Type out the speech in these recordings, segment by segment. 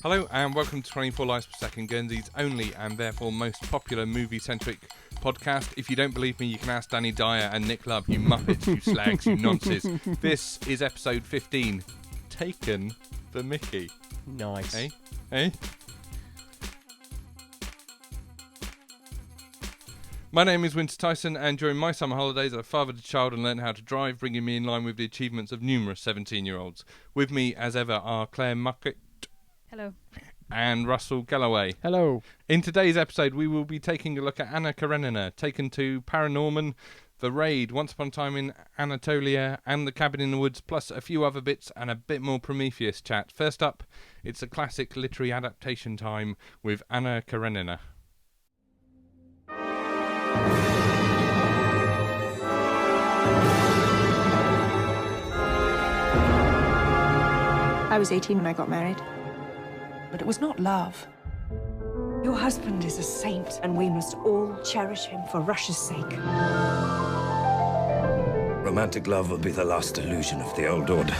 Hello and welcome to 24 Lives Per Second, Guernsey's only and therefore most popular movie-centric podcast. If you don't believe me, you can ask Danny Dyer and Nick Love, you muppets, you slags, you nonces. This is episode 15, Taken the Mickey. Nice. Eh? My name is Winter Tyson, and during my summer holidays I fathered a child and learned how to drive, bringing me in line with the achievements of numerous 17-year-olds. With me, as ever, are Claire Muckett. Hello. And Russell Galloway. Hello. In today's episode, we will be taking a look at Anna Karenina, Taken to Paranorman, The Raid, Once Upon a Time in Anatolia, and The Cabin in the Woods, plus a few other bits and a bit more Prometheus chat. First up, it's a classic literary adaptation time with Anna Karenina. I was 18 when I got married. But it was not love. Your husband is a saint, and we must all cherish him for Russia's sake. Romantic love will be the last illusion of the old order.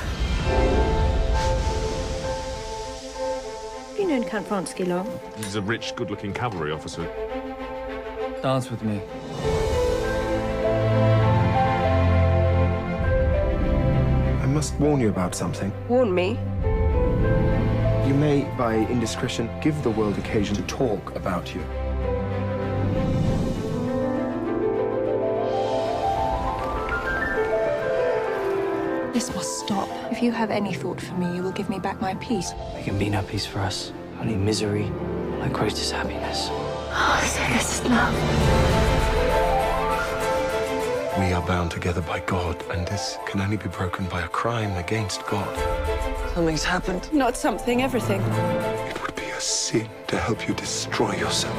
Have you known Count Vronsky long? He's a rich, good-looking cavalry officer. Dance with me. I must warn you about something. Warn me? You may, by indiscretion, give the world occasion to talk about you. This must stop. If you have any thought for me, you will give me back my peace. There can be no peace for us. Only misery, my greatest happiness. Oh, so this is love. We are bound together by God, and this can only be broken by a crime against God. Something's happened. Not something, everything. It would be a sin to help you destroy yourself.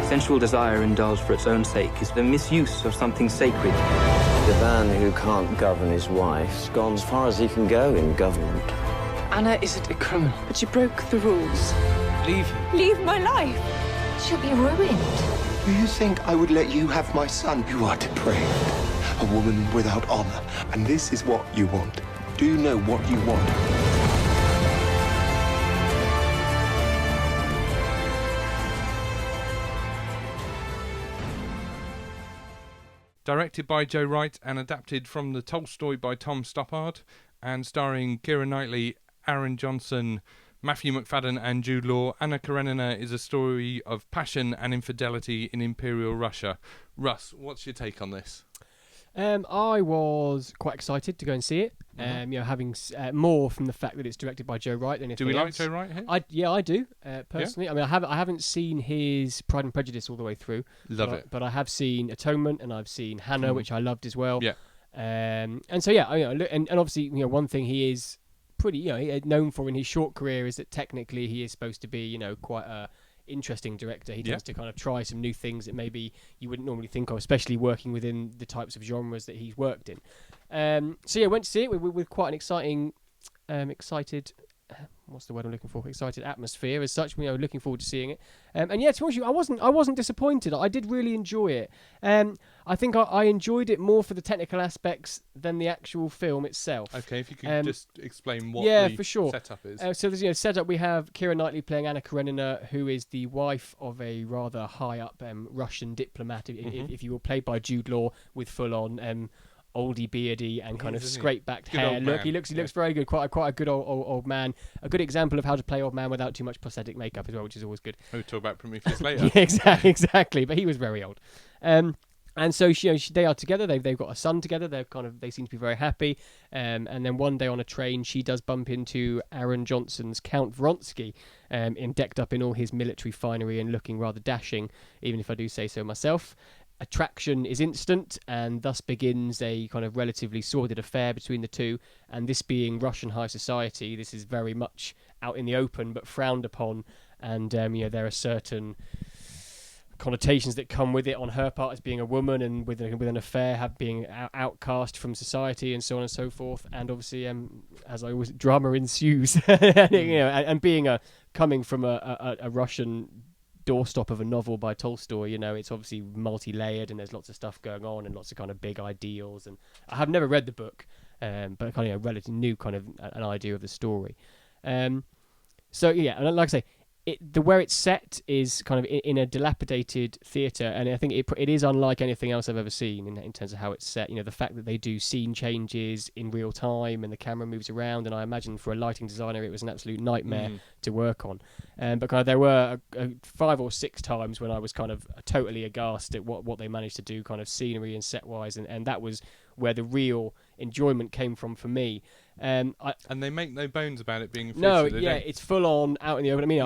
Sensual desire indulged for its own sake is the misuse of something sacred. The man who can't govern his wife's gone as far as he can go in government. Anna isn't a criminal, but she broke the rules. Leave. Leave my life. She'll be ruined. Do you think I would let you have my son? You are depraved. A woman without honor. And this is what you want. Do you know what you want? Directed by Joe Wright and adapted from the Tolstoy by Tom Stoppard, and starring Keira Knightley, Aaron Johnson, Matthew McFadden and Jude Law, Anna Karenina is a story of passion and infidelity in Imperial Russia. Russ, what's your take on this? I was quite excited to go and see it. Having more from the fact that it's directed by Joe Wright than anything else. Do we like Joe Wright here? I do personally. Yeah? I mean, I haven't seen his Pride and Prejudice all the way through. Love it. But I have seen Atonement and I've seen Hannah, which I loved as well. Yeah. And so and obviously one thing he is pretty known for in his short career is that technically he is supposed to be quite a interesting director. He tends to kind of try some new things that maybe you wouldn't normally think of, especially working within the types of genres that he's worked in. Went to see it with quite an excited what's the word I'm looking for? Excited atmosphere as such. Looking forward to seeing it. To be honest with you, I wasn't disappointed. I did really enjoy it. I think I enjoyed it more for the technical aspects than the actual film itself. Okay, if you could just explain what for sure. Setup is. So there's setup. We have Keira Knightley playing Anna Karenina, who is the wife of a rather high up Russian diplomat, if you will, played by Jude Law with full on oldie beardy and kind of scraped back hair look. He looks very good. Quite a good old man. A good example of how to play old man without too much prosthetic makeup as well, which is always good. We'll talk about Prometheus later. Exactly. But he was very old. And so they are together. They've got a son together. They seem to be very happy. And then one day on a train, she does bump into Aaron Johnson's Count Vronsky, decked up in all his military finery and looking rather dashing, even if I do say so myself. Attraction is instant, and thus begins a kind of relatively sordid affair between the two. And this being Russian high society, this is very much out in the open but frowned upon. And there are certain connotations that come with it on her part as being a woman and with an affair, being outcast from society and so on and so forth. And obviously, as I always, drama ensues. And being coming from a Russian doorstop of a novel by Tolstoy, it's obviously multi-layered and there's lots of stuff going on and lots of kind of big ideals. And I have never read the book, but kind of relatively new kind of an idea of the story. So yeah, and like I say, where it's set is kind of in a dilapidated theatre, and I think it is unlike anything else I've ever seen in terms of how it's set. The fact that they do scene changes in real time and the camera moves around, and I imagine for a lighting designer it was an absolute nightmare to work on. But kind of there were 5 or 6 times when I was kind of totally aghast at what they managed to do, kind of scenery and set wise, and that was where the real enjoyment came from for me. And they make no bones about it being a no, feature, yeah, it's full on out in the open. I mean,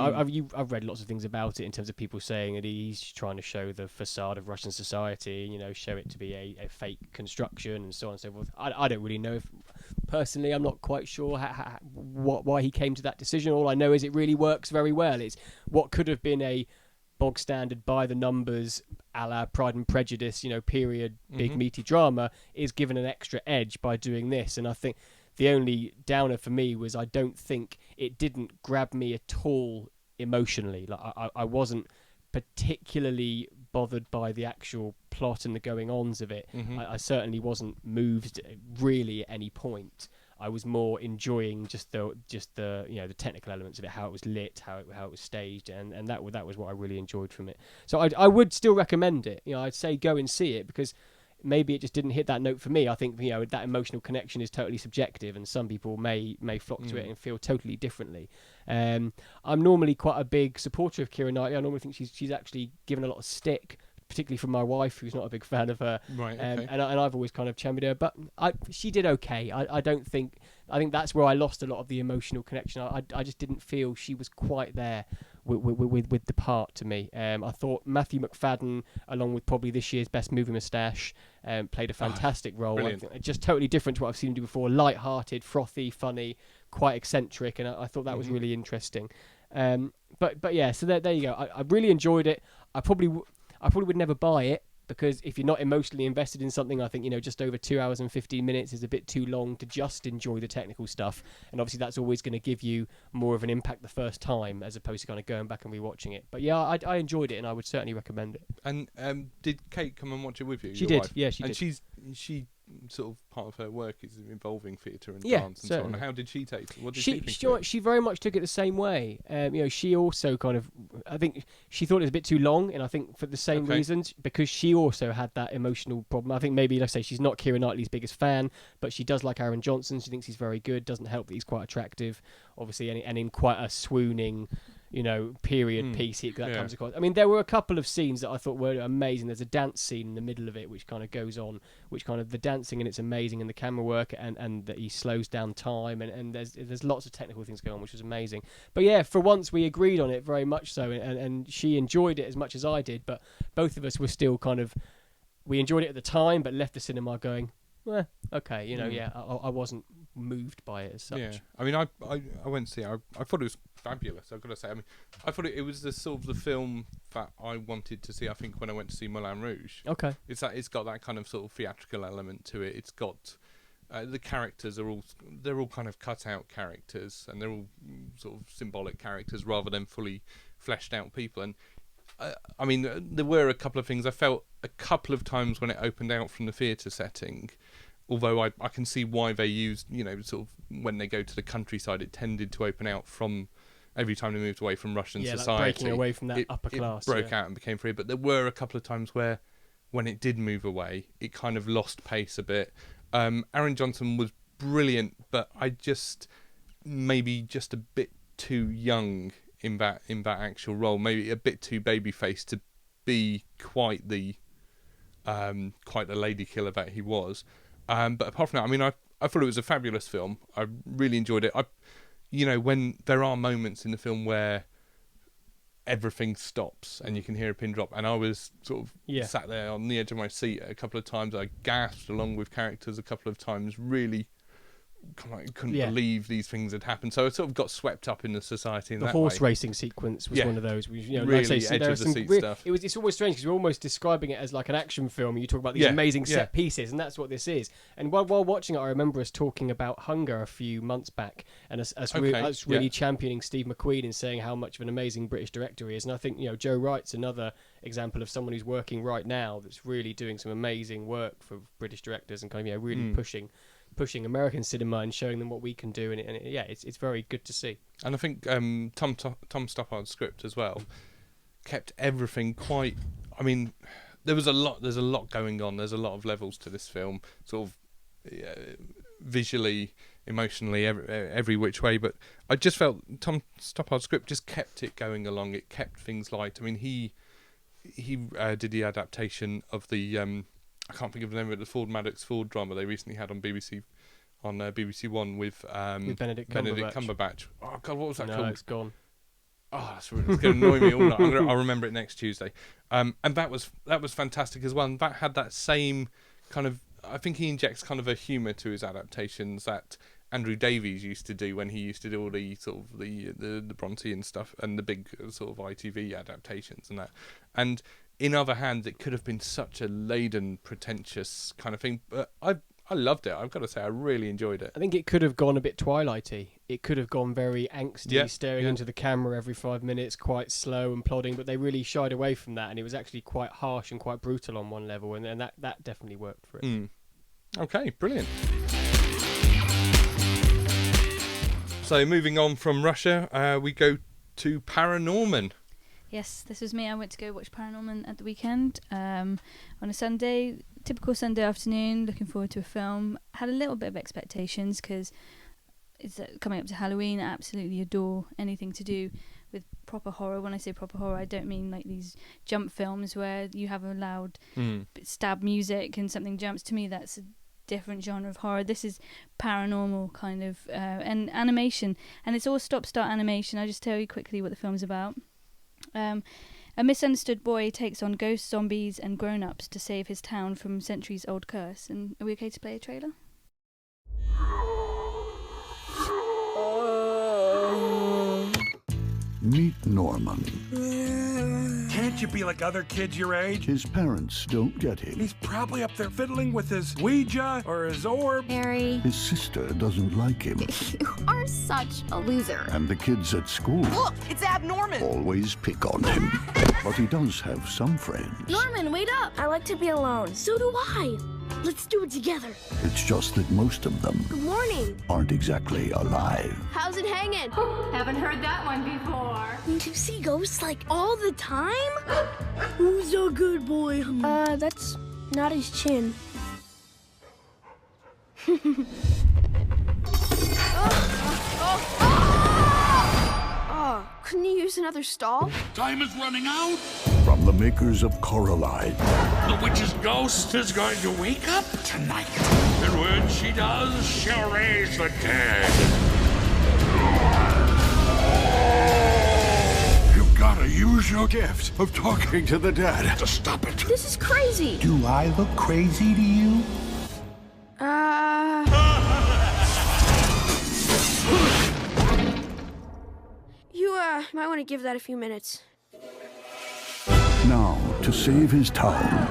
I've read lots of things about it in terms of people saying that he's trying to show the facade of Russian society, show it to be a fake construction and so on and so forth. I don't really know if, personally, I'm not quite sure why he came to that decision. All I know is it really works very well. It's what could have been a bog standard by the numbers a la Pride and Prejudice, period, big meaty drama, is given an extra edge by doing this. And I think the only downer for me was I don't think it didn't grab me at all emotionally. Like I wasn't particularly bothered by the actual plot and the going-ons of it. I certainly wasn't moved really at any point. I was more enjoying just the the technical elements of it, how it was lit, how it was staged, and that was what I really enjoyed from it. So I would still recommend it. I'd say go and see it, because maybe it just didn't hit that note for me. I think that emotional connection is totally subjective, and some people may flock to it and feel totally differently. I'm normally quite a big supporter of Keira Knightley. I normally think she's actually given a lot of stick, particularly from my wife, who's not a big fan of her. Right. Okay. And I've always kind of championed her, but she did okay. I think that's where I lost a lot of the emotional connection. I just didn't feel she was quite there with the part to me. I thought Matthew McFadden, along with probably this year's best movie moustache, played a fantastic role. Just totally different to what I've seen him do before. Light-hearted, frothy, funny, quite eccentric, and I thought that was really interesting. But yeah, so there you go. I really enjoyed it. I probably would never buy it, because if you're not emotionally invested in something, I think just over 2 hours and 15 minutes is a bit too long to just enjoy the technical stuff, and obviously that's always going to give you more of an impact the first time as opposed to kind of going back and rewatching it. But yeah, I enjoyed it, and I would certainly recommend it. And did Kate come and watch it with you? She did. Wife? Yeah, she did. And she sort of part of her work is involving theatre and dance and certainly. so on. How did she take it? What did she think? She very much took it the same way. She also kind of, I think she thought it was a bit too long, and I think for the same reasons, because she also had that emotional problem. I think maybe, like I say, she's not Keira Knightley's biggest fan, but she does like Aaron Johnson. She thinks he's very good. Doesn't help that he's quite attractive, obviously, and in quite a swooning period piece that comes across. I mean, there were a couple of scenes that I thought were amazing. There's a dance scene in the middle of it which kind of goes on, which kind of the dancing, and it's amazing, and the camera work, and that he slows down time, and there's lots of technical things going on, which was amazing. But yeah, for once we agreed on it very much so, and she enjoyed it as much as I did, but both of us were still kind of, we enjoyed it at the time, but left the cinema going, okay, I wasn't moved by it as such. Yeah, I mean, I went to see it. I thought it was fabulous, I've got to say. I mean, I thought it was the sort of the film that I wanted to see, I think, when I went to see Moulin Rouge. Okay. It's got that kind of sort of theatrical element to it. It's got the characters they're all kind of cut out characters, and they're all sort of symbolic characters rather than fully fleshed out people. And I mean, there were a couple of things I felt a couple of times when it opened out from the theatre setting. Although I can see why they used, sort of when they go to the countryside, it tended to open out from every time they moved away from Russian society. Like breaking away from that upper class. It broke out and became free. But there were a couple of times where, when it did move away, it kind of lost pace a bit. Aaron Johnson was brilliant, but maybe just a bit too young in that actual role. Maybe a bit too baby-faced to be quite the lady killer that he was. But apart from that, I mean, I thought it was a fabulous film. I really enjoyed it. When there are moments in the film where everything stops and you can hear a pin drop, and I was sort of sat there on the edge of my seat a couple of times. I gasped along with characters a couple of times, really couldn't believe these things had happened. So I sort of got swept up in the society in that way. The horse racing sequence was one of those. Really like I say, edge of the seat stuff. It's almost strange because you're almost describing it as like an action film. You talk about these amazing set pieces, and that's what this is. And while watching it, I remember us talking about Hunger a few months back, and us really championing Steve McQueen and saying how much of an amazing British director he is. And I think Joe Wright's another example of someone who's working right now that's really doing some amazing work for British directors and kind of really pushing pushing American cinema and showing them what we can do, and it's very good to see. And I think Tom Stoppard's script as well kept everything quite. I mean, there's a lot going on. There's a lot of levels to this film, sort of visually, emotionally, every which way. But I just felt Tom Stoppard's script just kept it going along. It kept things light. I mean, he did the adaptation of the I can't think of the name of it, the Ford Maddox Ford drama they recently had on BBC One with Benedict Cumberbatch. Oh God, what was that called? No, it's gone. Oh, it's going to annoy me all night. I'll remember it next Tuesday. And that was fantastic as well. And that had that same kind of. I think he injects kind of a humour to his adaptations that Andrew Davies used to do when he used to do all the sort of the Bronte and stuff and the big sort of ITV adaptations and that. And in other hands, it could have been such a laden, pretentious kind of thing. But I loved it. I've got to say, I really enjoyed it. I think it could have gone a bit Twilighty. It could have gone very angsty, staring into the camera every 5 minutes, quite slow and plodding. But they really shied away from that, and it was actually quite harsh and quite brutal on one level, and that definitely worked for it. Okay, brilliant. So moving on from Russia, we go to Paranorman. Yes, this was me. I went to go watch Paranorman at the weekend on a Sunday, typical Sunday afternoon, looking forward to a film. Had a little bit of expectations because it's coming up to Halloween. I absolutely adore anything to do with proper horror. When I say proper horror, I don't mean like these jump films where you have a loud stab music and something jumps. To me, that's a different genre of horror. This is paranormal kind of and animation, and it's all stop-start animation. I'll just tell you quickly what the film's about. A misunderstood boy takes on ghosts, zombies and grown-ups to save his town from centuries-old curse. And are we okay to play a trailer? Meet Norman. Can't you be like other kids your age? His parents don't get him. He's probably up there fiddling with his Ouija or his orb. Harry. His sister doesn't like him. You are such a loser. And the kids at school... Look, it's Abnorman! ...always pick on him. But he does have some friends. Norman, wait up! I like to be alone. So do I. Let's do it together. It's just that most of them... Good morning. ...aren't exactly alive. How's it hanging? Haven't heard that one before. You see ghosts like all the time? Who's a good boy? That's not his chin. Couldn't you use another stall? Time is running out. From the makers of Coraline. The witch's ghost is going to wake up tonight. And when she does, she'll raise the dead. You've got to use your gift of talking to the dead to stop it. This is crazy. Do I look crazy to you? You might want to give that a few minutes. Now, to save his town,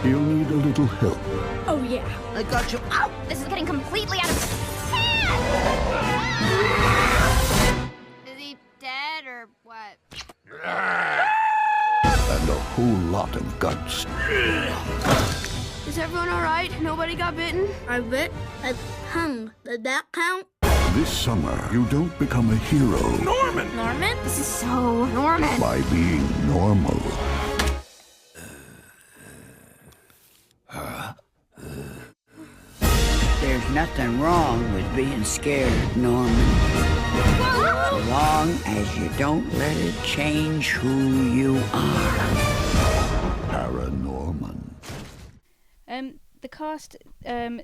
he'll need a little help. Oh, yeah. I got you. Ow! This is getting completely out of hand! Is he dead or what? And a whole lot of guts. Is everyone all right? Nobody got bitten? I bit. I hung. Did that count? This summer, you don't become a hero. Norman! Norman? This is so Norman. By being normal. There's nothing wrong with being scared, Norman. As long as you don't let it change who you are. Paranorman. The cast, I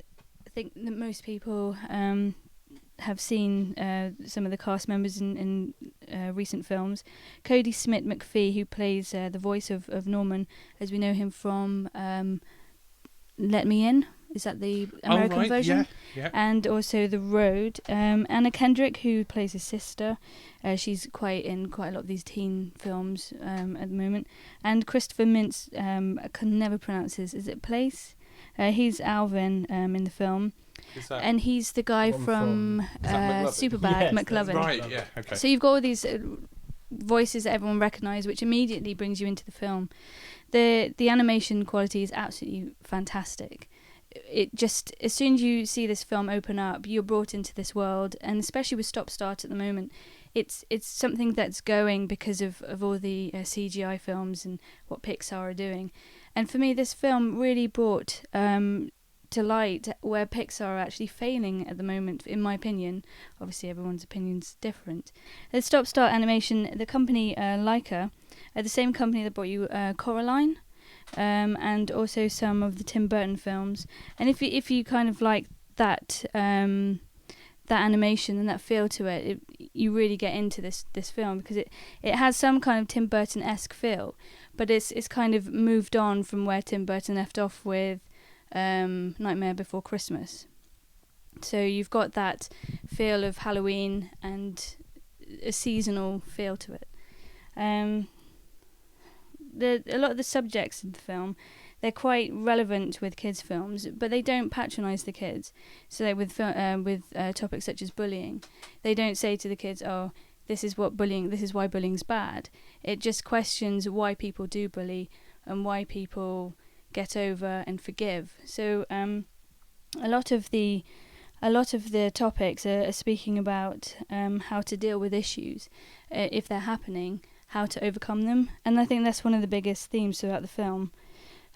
think that most people have seen some of the cast members in recent films. Cody Smith McPhee, who plays the voice of Norman, as we know him from Let Me In. Is that the American version? Yeah. And also The Road. Anna Kendrick, who plays his sister. She's in quite a lot of these teen films at the moment. And Christopher Mintz, I can never pronounce his. Is it Place? He's Alvin in the film. And he's the guy from Superbad, Yes, McLovin. Right, yeah, okay. So you've got all these voices that everyone recognises, which immediately brings you into the film. The animation quality is absolutely fantastic. it just, as soon as you see this film open up, you're brought into this world, and especially with Stop Start at the moment, it's something that's going because of all the CGI films and what Pixar are doing. And for me, this film really brought to light where Pixar are actually failing at the moment, in my opinion. Obviously, everyone's opinion's different. The Stop Start Animation, the company Leica, the same company that brought you Coraline, and also some of the Tim Burton films. And if you kind of like that that animation and that feel to it, you really get into this film, because it has some kind of Tim Burton-esque feel, but it's kind of moved on from where Tim Burton left off with Nightmare Before Christmas. So you've got that feel of Halloween and a seasonal feel to it. A lot of the subjects in the film, they're quite relevant with kids' films, but they don't patronise the kids. So like with topics such as bullying, they don't say to the kids, "Oh, this is why bullying's bad." It just questions why people do bully and why people get over and forgive. So a lot of the topics are speaking about how to deal with issues if they're happening, how to overcome them, and I think that's one of the biggest themes throughout the film.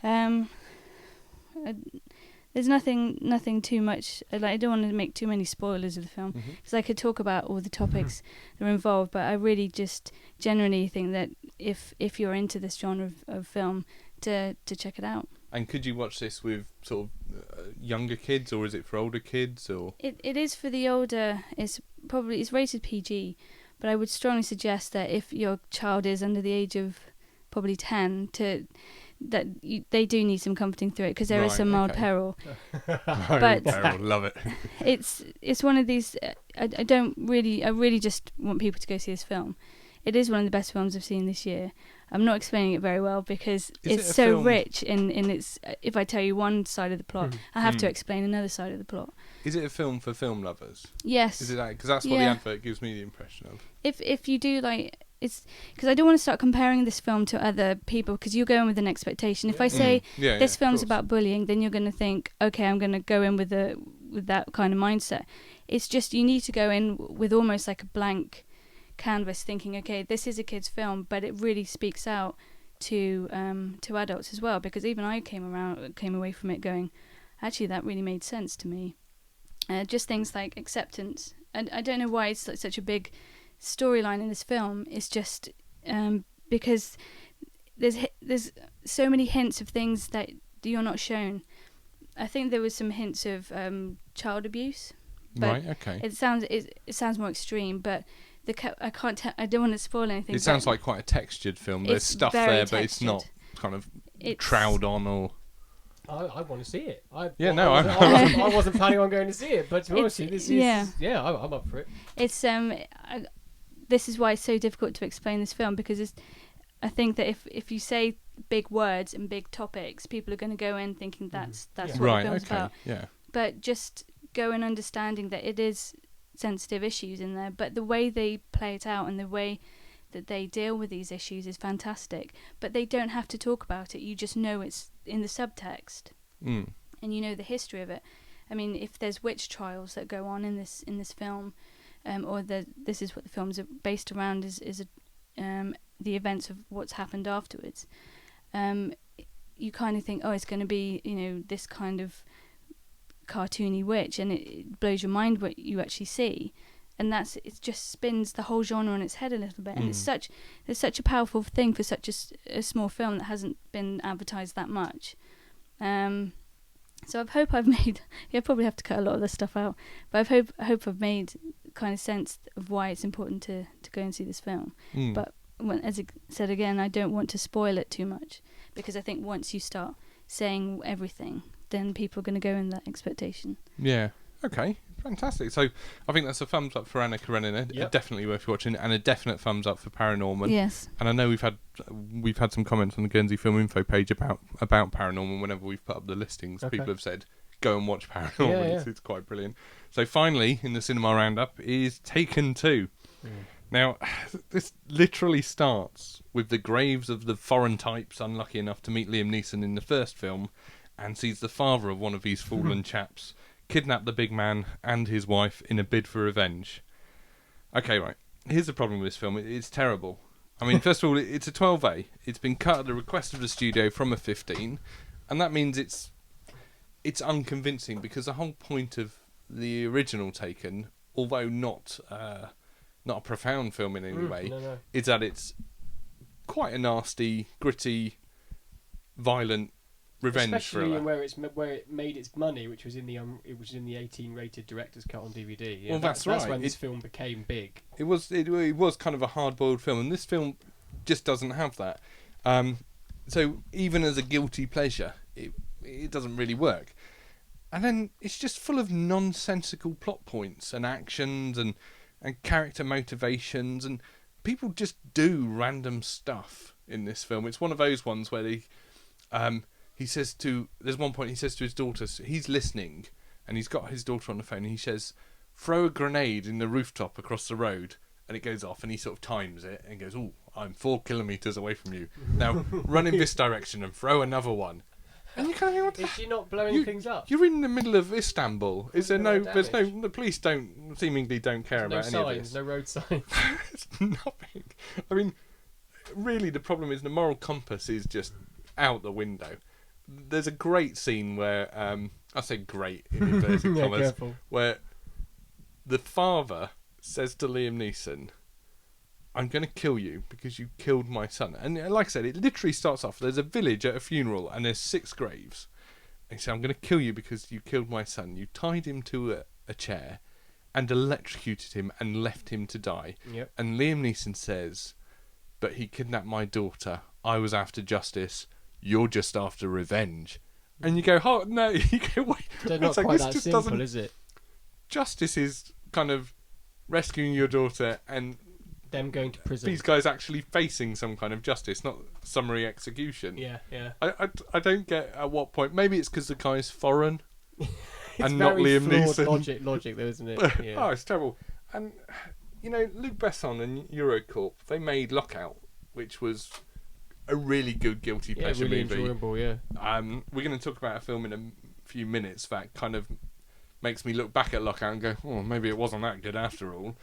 There's nothing too much. I don't want to make too many spoilers of the film, because I could talk about all the topics that are involved, but I really just generally think that if you're into this genre of film, to check it out. And could you watch this with sort of younger kids, or is it for older kids? Or it is for the older. It's rated PG, but I would strongly suggest that if your child is under the age of probably 10, they do need some comforting through it, because there is some mild peril. But peril, love it. It's one of these. I really just want people to go see this film. It is one of the best films I've seen this year. I'm not explaining it very well because it's so rich in its. If I tell you one side of the plot, I have to explain another side of the plot. Is it a film for film lovers? Yes. Is it that? Because that's what the advert gives me the impression of. If you do like. It's because I don't want to start comparing this film to other people, because you go in with an expectation. If I say this film's about bullying, then you're going to think, okay, I'm going to go in with that kind of mindset. It's just you need to go in with almost like a blank canvas, thinking, okay, this is a kid's film, but it really speaks out to adults as well. Because even I came away from it going, actually, that really made sense to me. Just things like acceptance, and I don't know why it's like such a big storyline in this film. It's just because there's so many hints of things that you're not shown. I think there was some hints of child abuse, but right, okay. It sounds more extreme, but I don't want to spoil anything. It sounds like quite a textured film. There's stuff there, but it's not kind of trowed on or. I want to see it. I wasn't planning on going to see it, but to be honest, this is I'm up for it. It's this is why it's so difficult to explain this film, because I think that if you say big words and big topics, people are going to go in thinking that's what the film's about. Yeah. But just go in understanding that it is sensitive issues in there, but the way they play it out and the way that they deal with these issues is fantastic. But they don't have to talk about it. You just know it's in the subtext, and you know the history of it. I mean, if there's witch trials that go on in this film, or this is what the films are based around, is the events of what's happened afterwards. You kind of think, oh, it's going to be this kind of cartoony witch, and it blows your mind what you actually see. And it just spins the whole genre on its head a little bit, and it's such a powerful thing for such a small film that hasn't been advertised that much. So I hope I've made. I probably have to cut a lot of this stuff out, but I hope I've made kind of sense of why it's important to go and see this film. But as I said again, I don't want to spoil it too much, because I think once you start saying everything, then people are going to go in that expectation. Yeah. Okay. Fantastic. So I think that's a thumbs up for Anna Karenina. Definitely worth watching, and a definite thumbs up for Paranorman. Yes. And I know we've had some comments on the Guernsey Film Info page about Paranorman. Whenever we've put up the listings, people have said go and watch Paranorman. It's quite brilliant. So finally, in the cinema roundup is Taken 2. Now, this literally starts with the graves of the foreign types unlucky enough to meet Liam Neeson in the first film, and sees the father of one of these fallen chaps kidnap the big man and his wife in a bid for revenge. Okay, right. Here's the problem with this film. It's terrible. I mean, first of all, it's a 12A. It's been cut at the request of the studio from a 15, and that means it's unconvincing, because the whole point of the original Taken, although not a profound film in any way, is that it's quite a nasty, gritty, violent revenge especially thriller. where it made its money, which was in the 18 rated director's cut on DVD. Yeah, well, that's right. That's when this film became big. It was kind of a hard-boiled film, and this film just doesn't have that. So even as a guilty pleasure, it doesn't really work. And then it's just full of nonsensical plot points and actions and character motivations, and people just do random stuff in this film. It's one of those ones where there's one point he says to his daughter, he's listening, and he's got his daughter on the phone, and he says, throw a grenade in the rooftop across the road, and it goes off, and he sort of times it and goes, oh, I'm 4 kilometres away from you. Now run in this direction and throw another one. And you kind of is she not blowing things up? You're in the middle of Istanbul. The police seemingly don't care about any of this. No road signs. It's nothing. I mean, really, the problem is the moral compass is just out the window. There's a great scene where I say great in inverted commas, where the father says to Liam Neeson, I'm going to kill you because you killed my son. And like I said, it literally starts off, there's a village at a funeral and there's 6 graves. And he said, I'm going to kill you because you killed my son. You tied him to a chair and electrocuted him and left him to die. Yep. And Liam Neeson says, but he kidnapped my daughter. I was after justice. You're just after revenge. And you go, oh, no. You go, wait. They're not quite that simple, is it? Justice is kind of rescuing your daughter and them going to prison. These guys actually facing some kind of justice, not summary execution. Yeah. I don't get at what point. Maybe it's because the guy's foreign and not Liam Neeson. Logic, though, isn't it? Yeah. Oh, it's terrible. And Luc Besson and Eurocorp, they made Lockout, which was a really good guilty pleasure really movie. Enjoyable, yeah. We're going to talk about a film in a few minutes that kind of makes me look back at Lockout and go, oh, maybe it wasn't that good after all.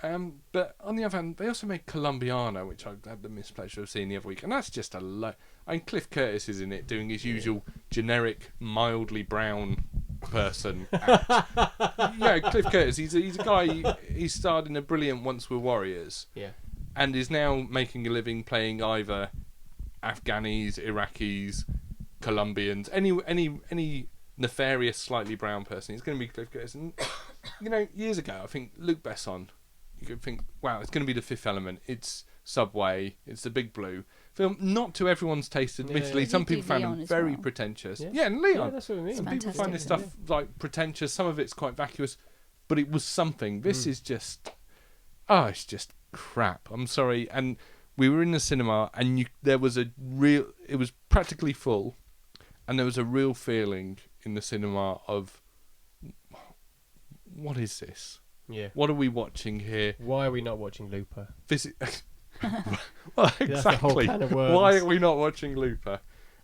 But on the other hand, they also made Colombiana, which I had the mispleasure of seeing the other week, and that's just Cliff Curtis is in it doing his usual generic, mildly brown person act. Cliff Curtis, he's a guy, he starred in a brilliant Once We're Warriors, and is now making a living playing either Afghanis, Iraqis, Colombians, any nefarious, slightly brown person. He's going to be Cliff Curtis. And years ago, I think Luc Besson, you could think, wow, it's going to be The Fifth Element. It's Subway. It's The Big Blue film. Not to everyone's taste, admittedly. Some people found him very pretentious. Yeah, and Leon. Yeah, that's what I mean. Some people find this stuff like pretentious. Some of it's quite vacuous, but it was something. This is just, it's just crap. I'm sorry. And we were in the cinema, and it was practically full, and there was a real feeling in the cinema of, what is this? Yeah. What are we watching here? Why are we not watching Looper? Well, exactly. That's the whole can of worms. Why are we not watching Looper?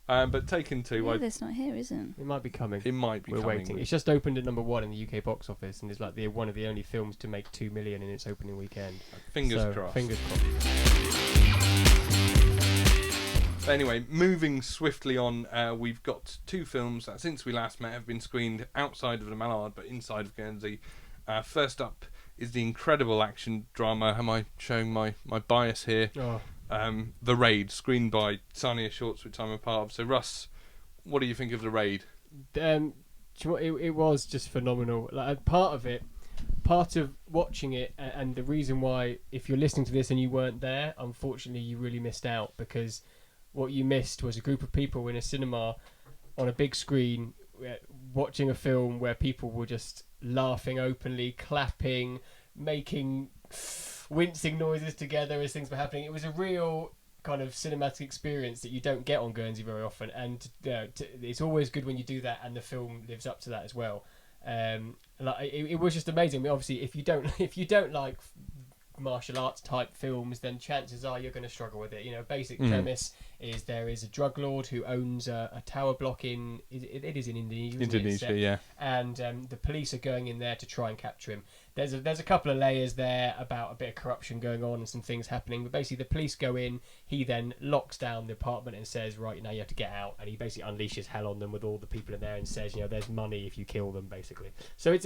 But Taken 2... it's not here, is it? It might be coming. We're waiting. It's just opened at number 1 in the UK box office, and it's like one of the only films to make 2 million in its opening weekend. Fingers crossed. Fingers crossed. But anyway, moving swiftly on, we've got 2 films that since we last met have been screened outside of the Mallard but inside of Guernsey. First up is the incredible action drama. Am I showing my bias here? Oh. The Raid, screened by Sania Shorts, which I'm a part of. So, Russ, what do you think of The Raid? It was just phenomenal. Like, part of watching it, and the reason why, if you're listening to this and you weren't there, unfortunately, you really missed out, because what you missed was a group of people in a cinema on a big screen watching a film where people were just laughing openly, clapping, making wincing noises together as things were happening. It was a real kind of cinematic experience that you don't get on Guernsey very often, and it's always good when you do that, and the film lives up to that as well. It was just amazing. I mean, obviously, if you don't like martial arts type films, then chances are you're going to struggle with it. You know, basic premise is there is a drug lord who owns a tower block in it is in Indonesia. Indonesia, yeah. And the police are going in there to try and capture him. There's a couple of layers there about a bit of corruption going on and some things happening. But basically, the police go in. He then locks down the apartment and says, "Right, now you have to get out." And he basically unleashes hell on them with all the people in there and says, "There's money if you kill them." Basically, so it's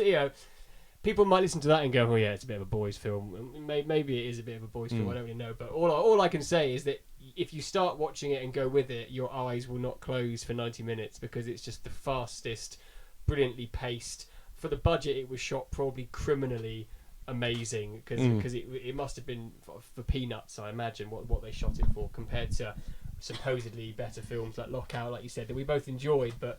people might listen to that and go, "Oh yeah, it's a bit of a boys' film." Maybe it is a bit of a boys' film. I don't really know. But all I can say is that if you start watching it and go with it, your eyes will not close for 90 minutes because it's just the fastest, brilliantly paced. For the budget, it was shot probably criminally amazing because it must have been for peanuts, I imagine, what they shot it for compared to supposedly better films like Lockout, like you said, that we both enjoyed, but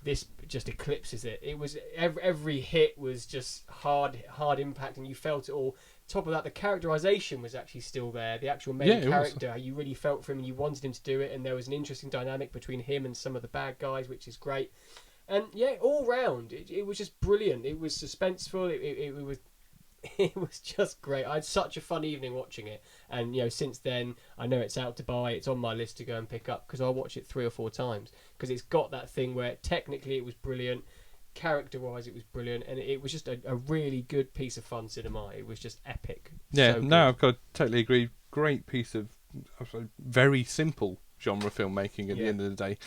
this just eclipses it. It was every hit was just hard impact, and you felt it all. Top of that, the characterization was actually still there. The actual main character, you really felt for him and you wanted him to do it, and there was an interesting dynamic between him and some of the bad guys, which is great. And all round, it was just brilliant. It was suspenseful. It was just great. I had such a fun evening watching it, and since then I know it's out to buy. It's on my list to go and pick up because I'll watch it 3 or 4 times because it's got that thing where technically it was brilliant, character-wise it was brilliant, and it was just a really good piece of fun cinema. It was just epic. Yeah, so no, I've got to totally agree. Great piece of very simple genre filmmaking at the end of the day.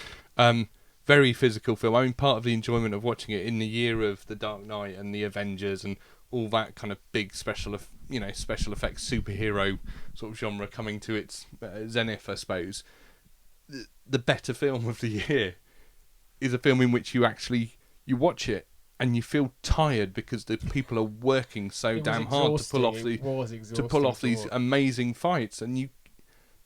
Very physical film. I mean, part of the enjoyment of watching it in the year of The Dark Knight and the Avengers and all that kind of big special effects superhero sort of genre coming to its zenith, I suppose. The better film of the year is a film in which you watch it and you feel tired because the people are working so damn hard to pull off these amazing fights, and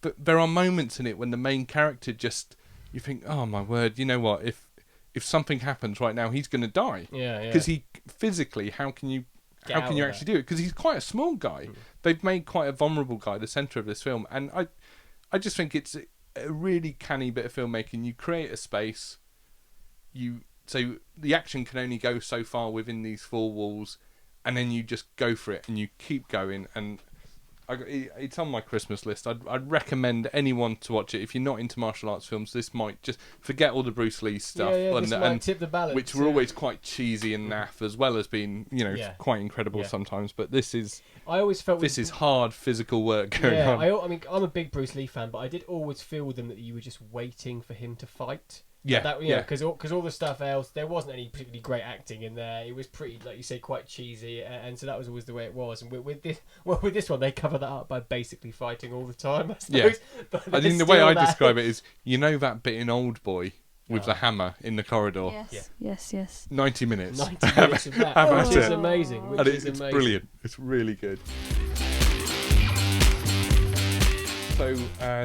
but there are moments in it when the main character just. You think, oh my word! You know what? If something happens right now, he's going to die. Yeah. Because he physically, how can you actually do it? Because he's quite a small guy. They've made quite a vulnerable guy the centre of this film, and I just think it's a really canny bit of filmmaking. You create a space. So the action can only go so far within these 4 walls, and then you just go for it and you keep going. And it's on my Christmas list. I'd recommend anyone to watch it. If you're not into martial arts films, this might just forget all the Bruce Lee stuff, and tip the balance, which were always quite cheesy and naff, as well as being quite incredible sometimes. But this is is hard physical work going on. I mean, I'm a big Bruce Lee fan, but I did always feel with them that you were just waiting for him to fight. Because all the stuff else, there wasn't any particularly great acting in there. It was pretty, like you say, quite cheesy, and so that was always the way it was. And with this one, they cover that up by basically fighting all the time, I suppose. But I think the way I describe it is, that bit in Old Boy with the hammer in the corridor. Yes. 90 minutes. 90 minutes of that, which is amazing. It's brilliant. It's really good. Also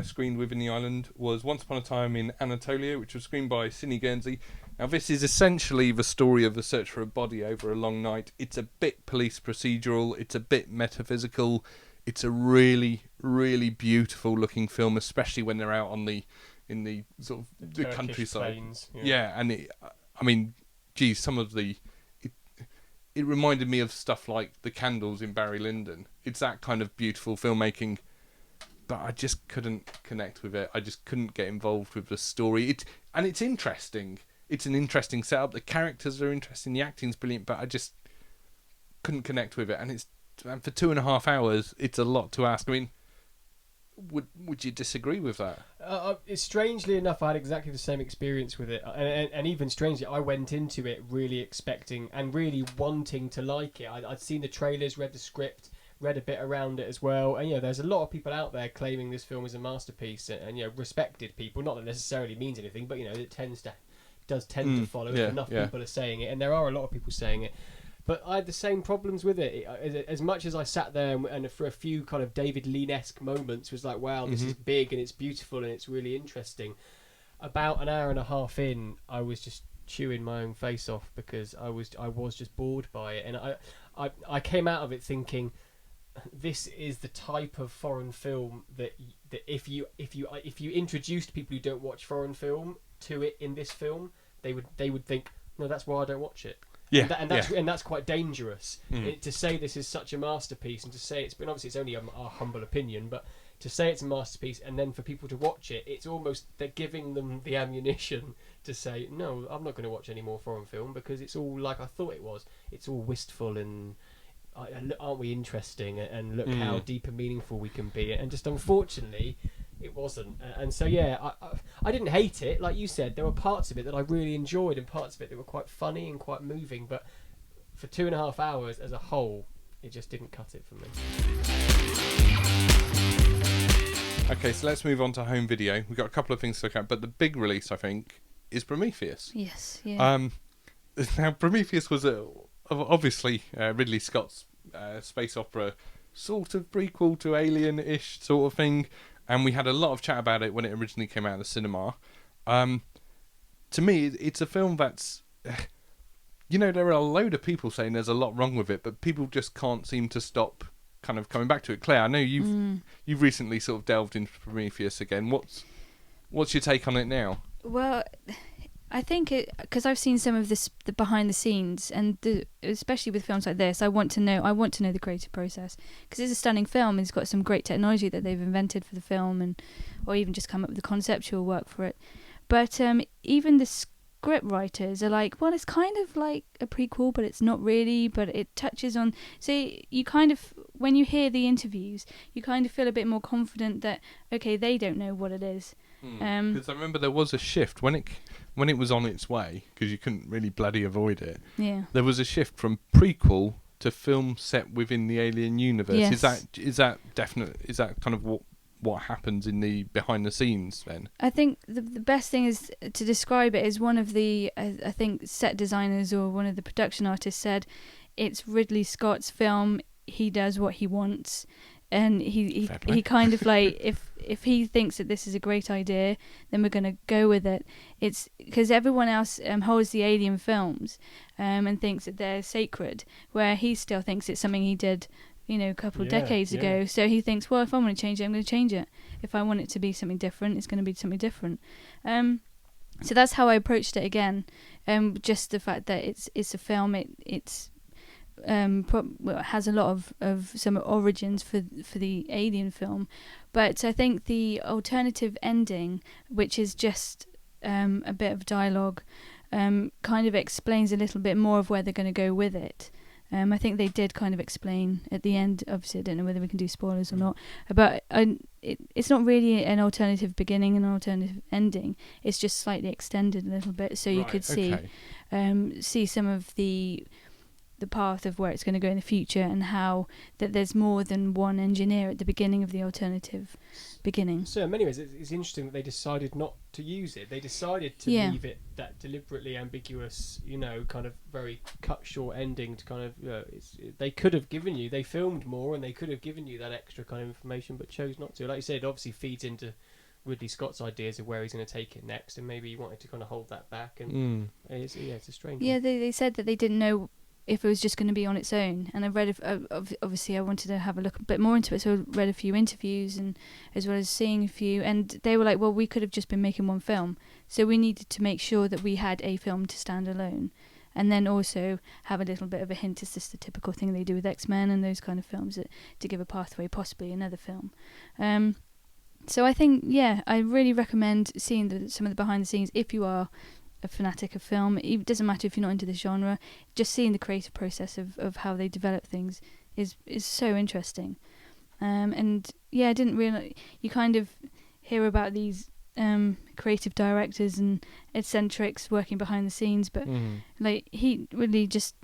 screened within the island was Once Upon a Time in Anatolia, which was screened by Sidney Guernsey. Now, this is essentially the story of the search for a body over a long night. It's a bit police procedural. It's a bit metaphysical. It's a really, really beautiful looking film, especially when they're out in the sort of the countryside. Plains, and some of the. It reminded me of stuff like The Candles in Barry Lyndon. It's that kind of beautiful filmmaking. But I just couldn't connect with it. I just couldn't get involved with the story. It's interesting. It's an interesting setup. The characters are interesting. The acting's brilliant. But I just couldn't connect with it. And for 2.5 hours, it's a lot to ask. I mean, would you disagree with that? Strangely enough, I had exactly the same experience with it. And even strangely, I went into it really expecting and really wanting to like it. I'd seen the trailers, read the script, read a bit around it as well, and there's a lot of people out there claiming this film is a masterpiece, and respected people. Not that necessarily means anything, but it does tend to follow if enough people are saying it, and there are a lot of people saying it. But I had the same problems with it. As much as I sat there and for a few kind of David Lean-esque moments was like, wow, this is big and it's beautiful and it's really interesting. About an hour and a half in, I was just chewing my own face off because I was just bored by it, and I came out of it thinking, this is the type of foreign film that if you introduced people who don't watch foreign film to it in this film, they would think, no, that's why I don't watch it. Yeah, and that's quite dangerous. To say this is such a masterpiece, and to say it's been, obviously it's only our humble opinion, but to say it's a masterpiece and then for people to watch it, it's almost they're giving them the ammunition to say, no, I'm not going to watch any more foreign film because it's all like I thought it was. It's all wistful and aren't we interesting, and look how deep and meaningful we can be, and just unfortunately it wasn't. And so I didn't hate it, like you said. There were parts of it that I really enjoyed and parts of it that were quite funny and quite moving, but for 2.5 hours as a whole it just didn't cut it for me. Okay, so let's move on to home video. We've got a couple of things to look at, but the big release, I think, is Prometheus. Yes, yeah. Now, Prometheus was obviously Ridley Scott's space opera, sort of prequel to Alien-ish sort of thing, and we had a lot of chat about it when it originally came out of the cinema. To me, it's a film that's... there are a load of people saying there's a lot wrong with it, but people just can't seem to stop kind of coming back to it. Claire, I know you've recently sort of delved into Prometheus again. What's your take on it now? Well, I think because I've seen some of the behind the scenes, and especially with films like this, I want to know the creative process, because it's a stunning film and it's got some great technology that they've invented for the film, or even just come up with the conceptual work for it. But even the script writers are like, well, it's kind of like a prequel, but it's not really, but it touches on... So you kind of, when you hear the interviews, you kind of feel a bit more confident that, okay, they don't know what it is. Because I remember there was a shift when it was on its way, because you couldn't really bloody avoid it. Yeah. There was a shift from prequel to film set within the Alien universe. Yes. Is that definite? Is that kind of what happens in the behind the scenes then? I think the best thing is to describe it as one of the I think set designers or one of the production artists said, it's Ridley Scott's film. He does what he wants, and he kind of like if he thinks that this is a great idea, then we're going to go with it. It's because everyone else holds the Alien films and thinks that they're sacred, where he still thinks it's something he did a couple of decades ago. So he thinks, well, if I want to change it, I'm going to change it. If I want it to be something different, it's going to be something different. So that's how I approached it again. Just the fact that it's a film. It has a lot of some origins for the Alien film, but I think the alternative ending, which is just a bit of dialogue, kind of explains a little bit more of where they're going to go with it. I think they did kind of explain at the end. Obviously, I don't know whether we can do spoilers or not, but it's not really an alternative beginning and an alternative ending. It's just slightly extended a little bit, so you could see some of the path of where it's going to go in the future, and how that there's more than one engineer at the beginning of the alternative beginning. So in many ways it's interesting that they decided not to use it. They decided to leave it that deliberately ambiguous, kind of very cut short ending to kind of they could have given you, they filmed more and they could have given you that extra kind of information, but chose not to. Like you said, it obviously feeds into Ridley Scott's ideas of where he's going to take it next, and maybe he wanted to kind of hold that back, and it's a strange one. They said that they didn't know if it was just going to be on its own, and I read obviously I wanted to have a look a bit more into it, so I read a few interviews and as well as seeing a few, and they were like, well, we could have just been making one film, so we needed to make sure that we had a film to stand alone, and then also have a little bit of a hint. It's just the typical thing they do with X-Men and those kind of films, to give a pathway, possibly another film. So I think I really recommend seeing some of the behind the scenes if you are a fanatic of film. It doesn't matter if you're not into this genre, just seeing the creative process of how they develop things is so interesting. And I didn't realize, you kind of hear about these creative directors and eccentrics working behind the scenes, but like he really just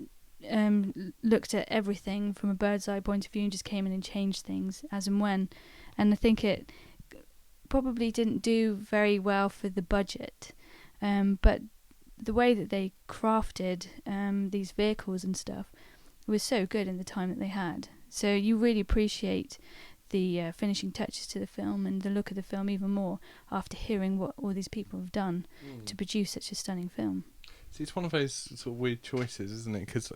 looked at everything from a bird's eye point of view and just came in and changed things as and when, and I think it probably didn't do very well for the budget. But the way that they crafted these vehicles and stuff was so good in the time that they had. So you really appreciate the finishing touches to the film and the look of the film even more after hearing what all these people have done to produce such a stunning film. See, it's one of those sort of weird choices, isn't it? Because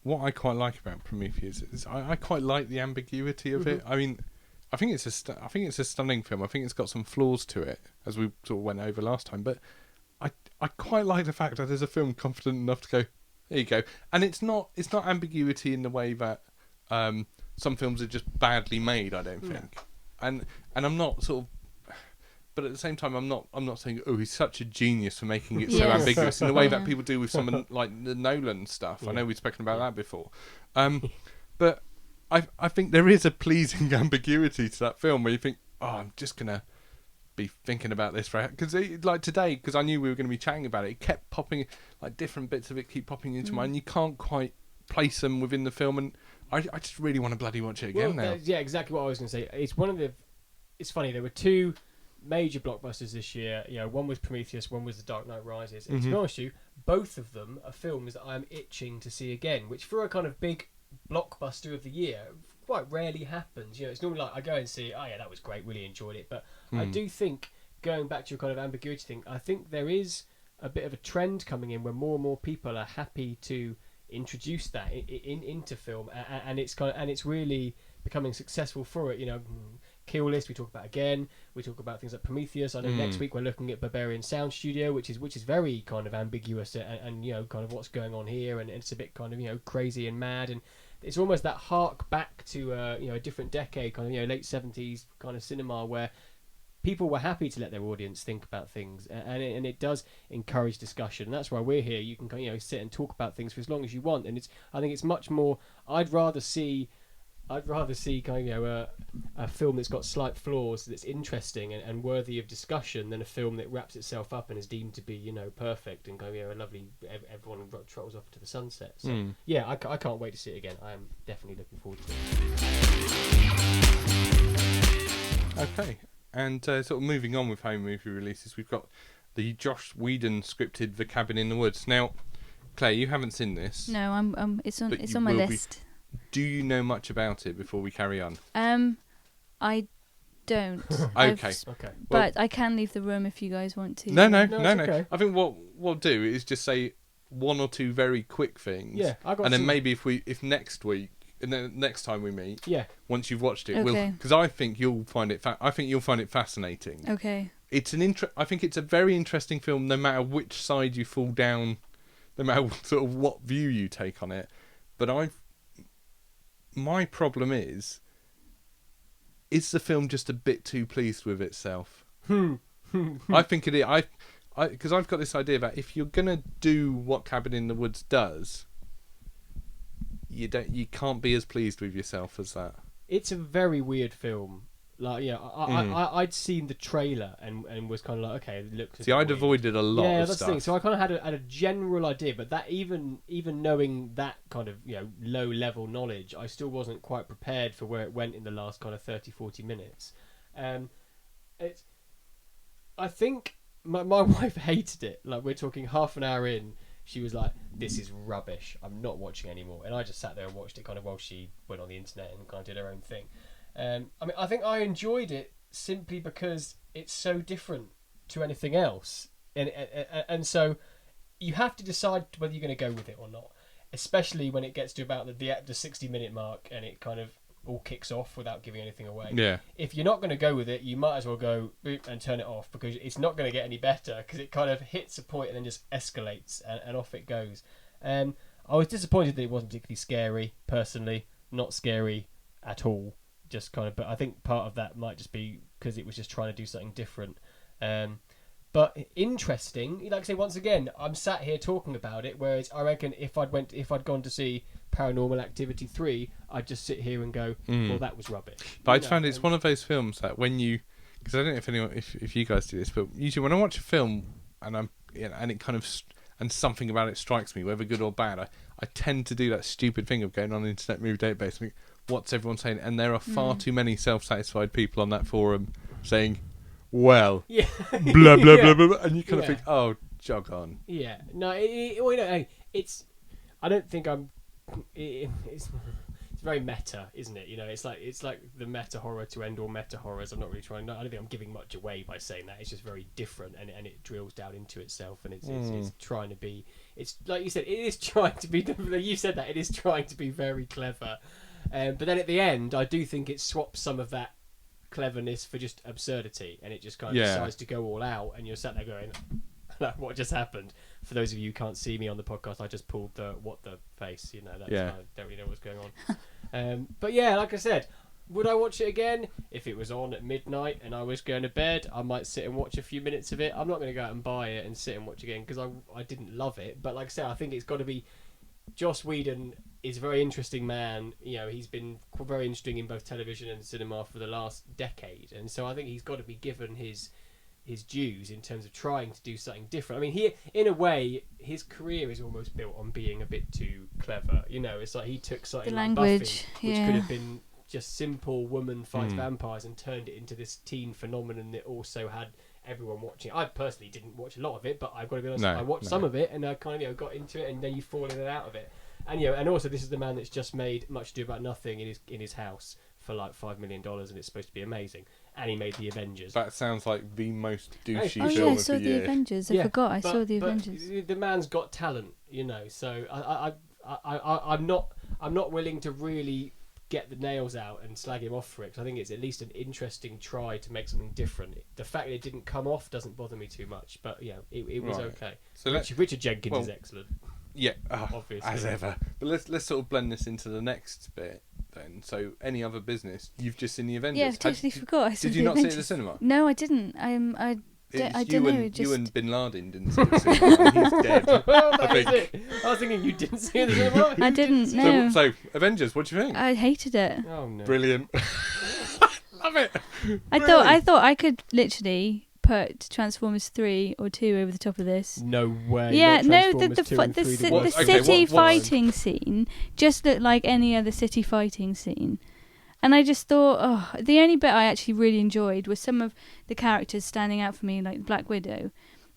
what I quite like about Prometheus is I quite like the ambiguity of it. I mean, I think it's a stunning film. I think it's got some flaws to it, as we sort of went over last time, but I quite like the fact that there's a film confident enough to go, There you go. And it's not ambiguity in the way that some films are just badly made, I don't think. And I'm not sort of, but at the same time, I'm not saying, oh, he's such a genius for making it so ambiguous in the way that people do with some like the Nolan stuff. I know we've spoken about that before. But I think there is a pleasing ambiguity to that film where you think, oh, I'm just gonna be thinking about this because like today, because I knew we were going to be chatting about it, it kept popping, like different bits of it keep popping into mind. You can't quite place them within the film, and I just really want to bloody watch it again now. Yeah, exactly what I was going to say. It's funny, there were two major blockbusters this year. You know, one was Prometheus, one was The Dark Knight Rises. And to be honest with you, both of them are films that I'm itching to see again, which for a kind of big blockbuster of the year quite rarely happens. You know, it's normally like I go and see, oh yeah, that was great, really enjoyed it. But I do think, going back to your kind of ambiguity thing, I think there is a bit of a trend coming in where more and more people are happy to introduce that into film, and it's really becoming successful for it. You know, Kill List we talk about again. We talk about things like Prometheus. I know next week we're looking at Barbarian Sound Studio, which is very kind of ambiguous and you know, kind of what's going on here, and it's a bit kind of, you know, crazy and mad, and it's almost that hark back to you know, a different decade, kind of, you know, late 70s kind of cinema where people were happy to let their audience think about things, and it does encourage discussion. And that's why we're here. You can, you know, sit and talk about things for as long as you want, and I think it's much more. I'd rather see kind of, you know, a film that's got slight flaws, that's interesting and worthy of discussion, than a film that wraps itself up and is deemed to be, you know, perfect and kind of, you know, a lovely, everyone trottles off to the sunset. So yeah, I can't wait to see it again. I am definitely looking forward to it. Okay. And sort of moving on with home movie releases, we've got the Joss Whedon scripted The Cabin in the Woods. Now, Claire, you haven't seen this. No, it's on my list. Do you know much about it before we carry on? I don't. Okay. But I can leave the room if you guys want to. No. Okay. I think what we'll do is just say one or two very quick things. Yeah, and then maybe if next week. And then next time we meet, once you've watched it, because I think you'll find it. I think you'll find it fascinating. Okay. It's I think it's a very interesting film, no matter which side you fall down, no matter sort of what view you take on it. But my problem is the film just a bit too pleased with itself? I think it is. Because I've got this idea that if you're gonna do what Cabin in the Woods does, you can't be as pleased with yourself as that. It's a very weird film. Like, yeah, I'd seen the trailer and was kind of like, okay, it looks. See, I'd avoided a lot of that's stuff. The thing. So I kind of had a general idea, but that even knowing that kind of, you know, low level knowledge, I still wasn't quite prepared for where it went in the last kind of 30-40 minutes. I think my wife hated it. Like, we're talking half an hour in. She was like, this is rubbish, I'm not watching anymore. And I just sat there and watched it kind of while she went on the internet and kind of did her own thing. I mean, I think I enjoyed it simply because it's so different to anything else. And so you have to decide whether you're going to go with it or not. Especially when it gets to about the 60-minute mark and it kind of all kicks off without giving anything away. Yeah. If you're not going to go with it, you might as well go boop and turn it off, because it's not going to get any better, because it kind of hits a point and then just escalates and off it goes. I was disappointed that it wasn't particularly scary, personally. Not scary at all. Just kind of, but I think part of that might just be because it was just trying to do something different. But interesting. Like I say, once again, I'm sat here talking about it, whereas I reckon if I'd gone to see Paranormal Activity 3, I'd just sit here and go, well, that was rubbish. But I found it's one of those films that when you, because I don't know if you guys do this, but usually when I watch a film and it kind of and something about it strikes me, whether good or bad, I tend to do that stupid thing of going on the Internet Movie Database and think, what's everyone saying? And there are far too many self-satisfied people on that forum saying, well, blah, blah, blah, blah, and you kind of think, oh, jog on. Yeah. No, it's... I don't think I'm... It's very meta, isn't it? You know, it's like the meta horror to end all meta horrors. I'm not really trying... I don't think I'm giving much away by saying that. It's just very different, and it drills down into itself, and it's trying to be... It's like you said, it is trying to be... You said that. It is trying to be very clever. But then at the end, I do think it swaps some of that cleverness for just absurdity, and it just kind of decides to go all out, and you're sat there going, what just happened. For those of you who can't see me on the podcast, I just pulled the what the face. That's I don't really know what's going on. But yeah, like I said, would I watch it again? If it was on at midnight and I was going to bed, I might sit and watch a few minutes of it. I'm not going to go out and buy it and sit and watch again because I didn't love it. But like I said, I think it's got to be... Joss Whedon is a very interesting man. He's been very interesting in both television and cinema for the last decade. And so I think he's got to be given his dues in terms of trying to do something different. I mean, in a way, his career is almost built on being a bit too clever. It's like he took something like Buffy, which could have been just simple woman fights vampires and turned it into this teen phenomenon that also had everyone watching. I personally didn't watch a lot of it, but I've got to be honest, I watched some of it and I kind of got into it, and then you fall in and out of it. And and also this is the man that's just made Much Ado About Nothing in his house for like $5 million, and it's supposed to be amazing. And he made the Avengers. That sounds like the most douchey film of the year. I saw the Avengers. I forgot. I saw the Avengers. The man's got talent, So I'm not willing to really get the nails out and slag him off for it. 'Cause I think it's at least an interesting try to make something different. The fact that it didn't come off doesn't bother me too much, but it was okay. So Richard Jenkins is excellent. Yeah, obviously, as ever. But let's sort of blend this into the next bit then. So, any other business? You've just seen the Avengers. Yeah, I totally forgot. Did you not see it at the cinema? No, I didn't. I don't know. You and Bin Laden didn't see it at the cinema. And he's dead. I was thinking you didn't see it at the cinema. I didn't. No. So Avengers, what do you think? I hated it. Oh no! Brilliant. Love it. I thought I could literally put Transformers 3 or 2 over the top of this. No way. Yeah, no, the city fighting scene just looked like any other city fighting scene. And I just thought, the only bit I actually really enjoyed was some of the characters standing out for me, like Black Widow.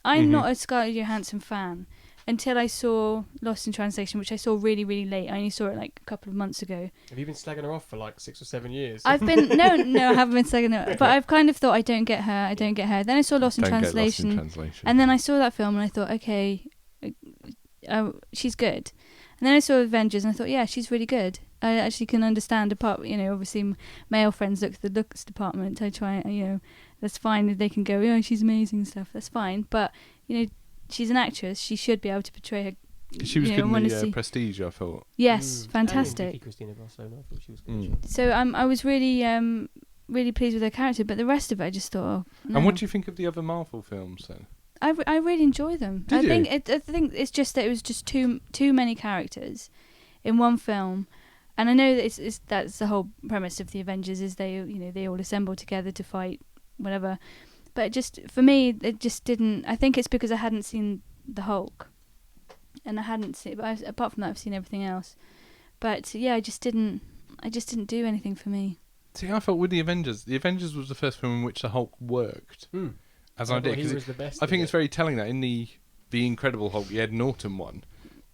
I'm not a Scarlett Johansson fan until I saw Lost in Translation, which I saw really, really late. I only saw it like a couple of months ago. Have you been slagging her off for like 6 or 7 years? I've been no, I haven't been slagging her, but I've kind of thought I don't get her. Then I saw Lost in Translation, and then I saw that film and I thought, okay, she's good. And then I saw Avengers and I thought, yeah, she's really good. I actually can understand. Apart, obviously male friends look at the looks department. I try, that's fine if they can go, oh, she's amazing and stuff. That's fine, but she's an actress. She should be able to portray her. She was good in the Prestige, I thought. Yes, fantastic. Christina Barcelona, I thought she was good. So I was really, really pleased with her character, but the rest of it, I just thought. Oh, no. And what do you think of the other Marvel films then? I really enjoy them. I think it's just that it was just too many characters in one film, and I know that that's the whole premise of the Avengers is they all assemble together to fight whatever. But for me, it just didn't. I think it's because I hadn't seen the Hulk, and I hadn't seen. But apart from that, I've seen everything else. But yeah, I just didn't do anything for me. See, I thought with the Avengers was the first film in which the Hulk worked as an idea. He was the best. I think it's very telling that in the Incredible Hulk, the Ed Norton one,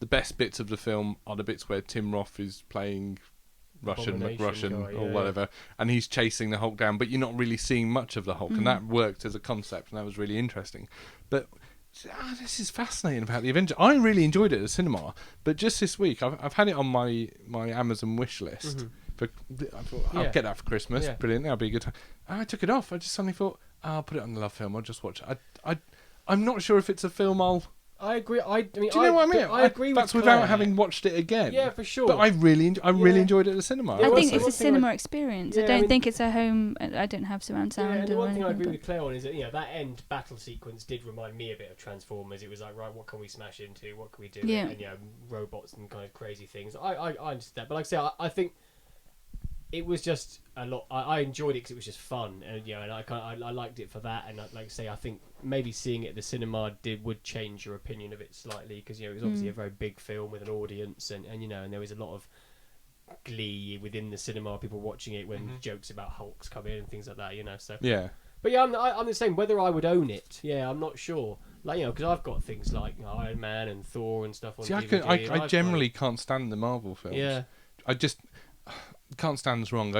the best bits of the film are the bits where Tim Roth is playing Russian guy, or whatever, and he's chasing the Hulk down, but you're not really seeing much of the Hulk, and that worked as a concept, and that was really interesting. But this is fascinating about the Avengers. I really enjoyed it at the cinema, but just this week I've had it on my Amazon wish list. I thought I'll get that for Christmas. Yeah. Brilliant, that'll be a good time. And I took it off. I just suddenly thought, I'll put it on the Love Film. I'll just watch it. I'm not sure if it's a film I agree. I mean, do you know what I mean? I agree. That's with without having watched it again. Yeah, for sure. But I really enjoyed it at the cinema. I think it's a cinema experience. Yeah, I don't think it's a home. I don't have surround sound. Yeah, and the one thing I agree with Claire on is that that end battle sequence did remind me a bit of Transformers. It was like, right, what can we smash into? What can we do? Yeah. And robots and kind of crazy things. I understand that, but like I say, I think it was just a lot. I enjoyed it because it was just fun, and and I liked it for that. And like I say, I think maybe seeing it at the cinema would change your opinion of it slightly, because it was obviously a very big film with an audience, and there was a lot of glee within the cinema, people watching it when jokes about Hulks come in and things like that. So yeah. But yeah, I'm the same. Whether I would own it, I'm not sure. Like because I've got things like Iron Man and Thor and stuff on DVD. I generally can't stand the Marvel films. Yeah. I just can't stand this wrong.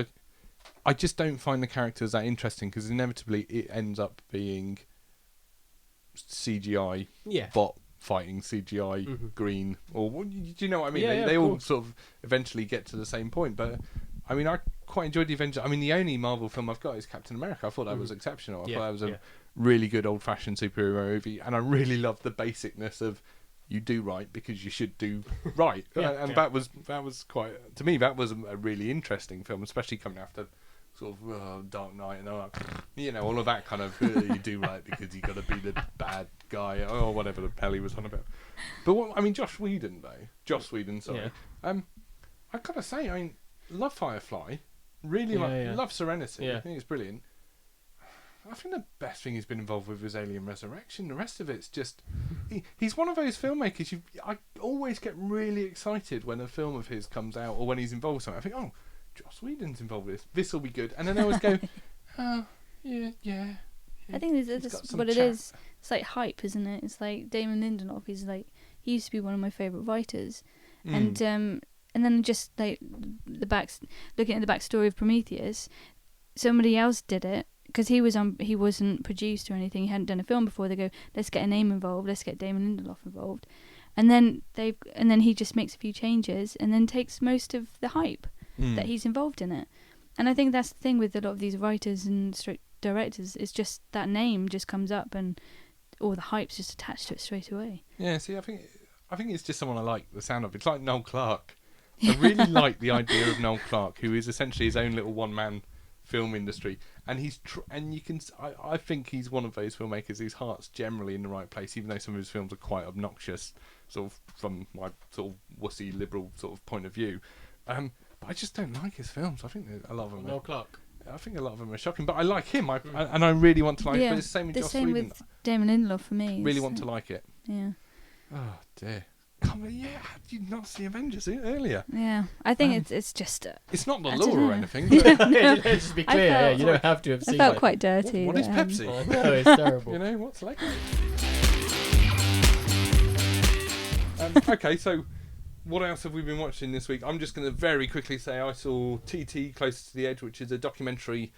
I just don't find the characters that interesting, because inevitably it ends up being CGI bot fighting CGI green, or do you know what I mean? They all sort of eventually get to the same point. But I mean, I quite enjoyed the Avengers. I mean, the only Marvel film I've got is Captain America. I thought that was exceptional. I thought that was really good old-fashioned superhero movie, and I really love the basicness of you do right because you should do right. That was quite, to me, that was a really interesting film, especially coming after sort of Dark Knight and all of that kind of you do right because you got to be the bad guy or whatever the hell he was on about. But Joss Whedon, sorry. I gotta say, love Firefly, really love Serenity. I think it's brilliant. I think the best thing he's been involved with is Alien Resurrection. The rest of it's just he's one of those filmmakers. I always get really excited when a film of his comes out or when he's involved with something. I think, oh, Joss Whedon's involved with this. This will be good. And then I always go, oh, yeah. I think that's what it is. It's like hype, isn't it? It's like Damon Lindelof. He used to be one of my favourite writers, and then just like looking at the backstory of Prometheus, somebody else did it because he wasn't produced or anything. He hadn't done a film before. They go, let's get a name involved. Let's get Damon Lindelof involved, and then he just makes a few changes and then takes most of the hype that he's involved in it. And I think that's the thing with a lot of these writers and directors. It's just that name just comes up and all the hype's just attached to it straight away. Yeah, see, I think it's just someone I like the sound of. It's like Noel Clarke. I really like the idea of Noel Clarke, who is essentially his own little one-man film industry, and I think he's one of those filmmakers whose heart's generally in the right place, even though some of his films are quite obnoxious, sort of from my sort of wussy liberal sort of point of view. But I just don't like his films. I think a lot of them. Noel Clarke. I think a lot of them are shocking, but I like him. And I really want to like it. But it's the same with Joss Whedon. With Damon Lindelof for me. Really want to like it. Yeah. Oh dear. Come on, did you not see Avengers earlier? Yeah, I think it's just. It's not the law or anything. Let's just be clear. You don't have to have seen. I felt quite dirty. What is Pepsi? No, it's terrible. What's like? Okay, so what else have we been watching this week? I'm just going to very quickly say I saw TT Closer to the Edge, which is a documentary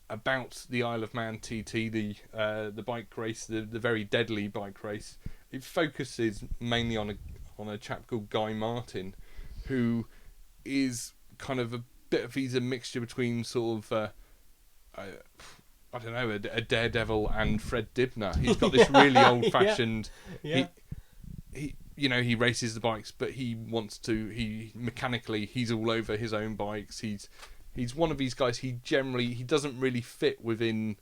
about the Isle of Man TT, the bike race, the very deadly bike race. It focuses mainly on a chap called Guy Martin, who is kind of he's a mixture between sort of I don't know, a daredevil and Fred Dibner. He's got this really old-fashioned. Yeah. He races the bikes, but he's all over his own bikes. He's one of these guys. He doesn't really fit within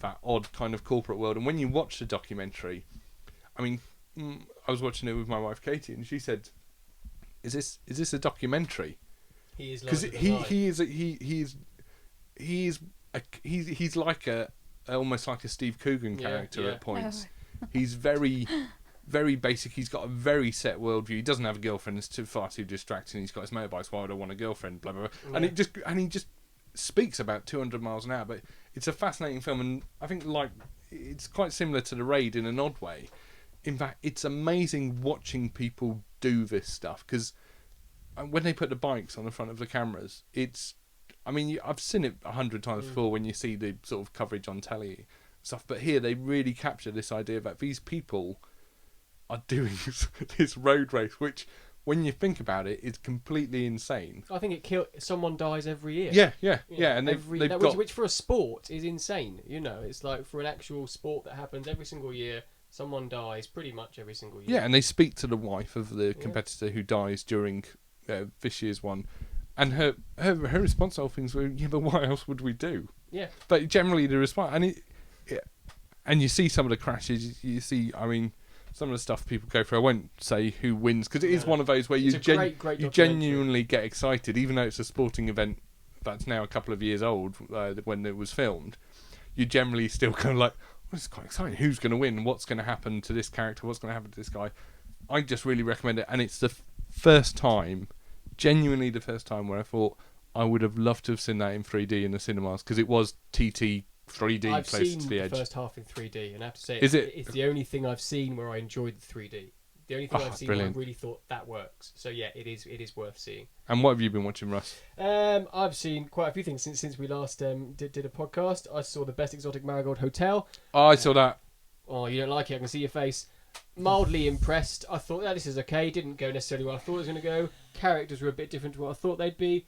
that odd kind of corporate world. And when you watch the documentary, I was watching it with my wife Katie, and she said, "Is this a documentary?" He is because he's like almost like a Steve Coogan character at points. He's very, very basic. He's got a very set worldview. He doesn't have a girlfriend. It's far too distracting. He's got his motorbikes. Why would I want a girlfriend? Blah blah blah. Yeah. And he just speaks about 200 miles an hour. But it's a fascinating film, and I think it's quite similar to The Raid in an odd way. In fact, it's amazing watching people do this stuff, because when they put the bikes on the front of the cameras, I've seen it 100 times before when you see the sort of coverage on telly stuff, but here they really capture this idea that these people are doing this road race, which, when you think about it, is completely insane. I think someone dies every year. Yeah, and which for a sport is insane. It's like for an actual sport that happens every single year. Someone dies pretty much every single year. Yeah, and they speak to the wife of the competitor who dies during this year's one, and her response to all things were, "Yeah, but what else would we do?" Yeah. But generally the response, and you see some of the crashes. You see, some of the stuff people go through. I won't say who wins, because it is one of those where you genuinely get excited, even though it's a sporting event that's now a couple of years old when it was filmed. You generally still kind of like, well, it's quite exciting. Who's going to win? What's going to happen to this character? What's going to happen to this guy? I just really recommend it, and it's the first time, genuinely the first time, where I thought I would have loved to have seen that in 3D in the cinemas, because it was TT 3D I've Closer seen to the Edge. The first half in 3D, and I have to say, it's the only thing I've seen where I enjoyed the 3D. The only thing I've seen where I really thought that works. So yeah, it is worth seeing. And what have you been watching, Russ? I've seen quite a few things since we last did a podcast. I saw The Best Exotic Marigold Hotel. Oh, I saw that. Oh, you don't like it? I can see your face. Mildly impressed. I thought, this is okay. Didn't go necessarily where I thought it was going to go. Characters were a bit different to what I thought they'd be.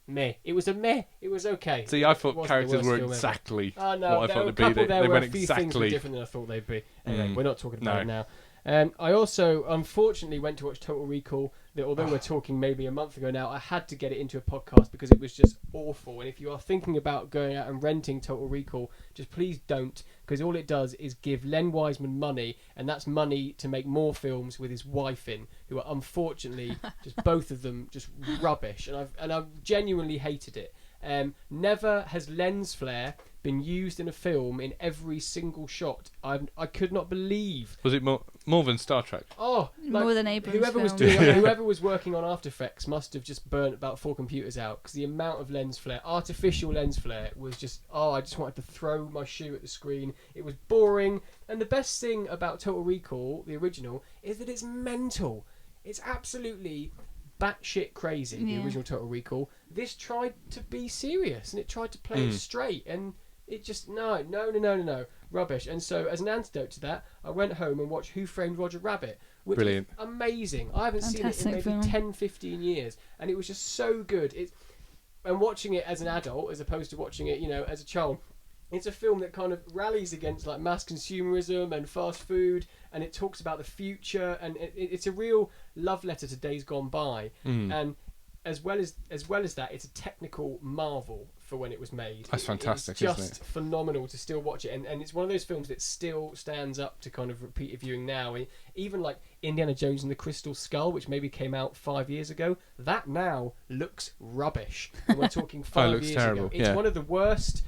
meh. It was a meh. It was okay. See, I thought It wasn't the characters worst were film ever. exactly Oh, no, what I there thought were a they'd be. couple there They where went a few things were exactly. different than I thought they'd be. Anyway, we're not talking about No. it now. I also, unfortunately, went to watch Total Recall. That although we're talking maybe a month ago now, I had to get it into a podcast because it was just awful. And if you are thinking about going out and renting Total Recall, just please don't, because all it does is give Len Wiseman money, and that's money to make more films with his wife in, who are unfortunately just both of them just rubbish. And I've genuinely hated it. Never has lens flare been used in a film in every single shot. I could not believe. Was it more than Star Trek? Oh, like, more than Abrams. Whoever was working on After Effects must have just burnt about 4 computers out, because the amount of lens flare, artificial lens flare, was just I just wanted to throw my shoe at the screen. It was boring, and the best thing about Total Recall, the original, is that it's mental. It's absolutely batshit crazy. The original Total Recall. This tried to be serious, and it tried to play it straight, and it just no, rubbish. And so, as an antidote to that, I went home and watched Who Framed Roger Rabbit, which Brilliant. is amazing. I haven't seen it in maybe film. 10, 15 years, and it was just so good. And watching it as an adult, as opposed to watching it, as a child, it's a film that kind of rallies against like mass consumerism and fast food, and it talks about the future, and it's a real love letter to days gone by. And as well as that, it's a technical marvel for when it was made. That's fantastic, It's just isn't it? phenomenal to still watch it, and it's one of those films that still stands up to kind of repeated viewing now. Even like Indiana Jones and the Crystal Skull, which maybe came out 5 years ago, that now looks rubbish. And we're talking 5 looks years terrible, ago. It's yeah. one of the worst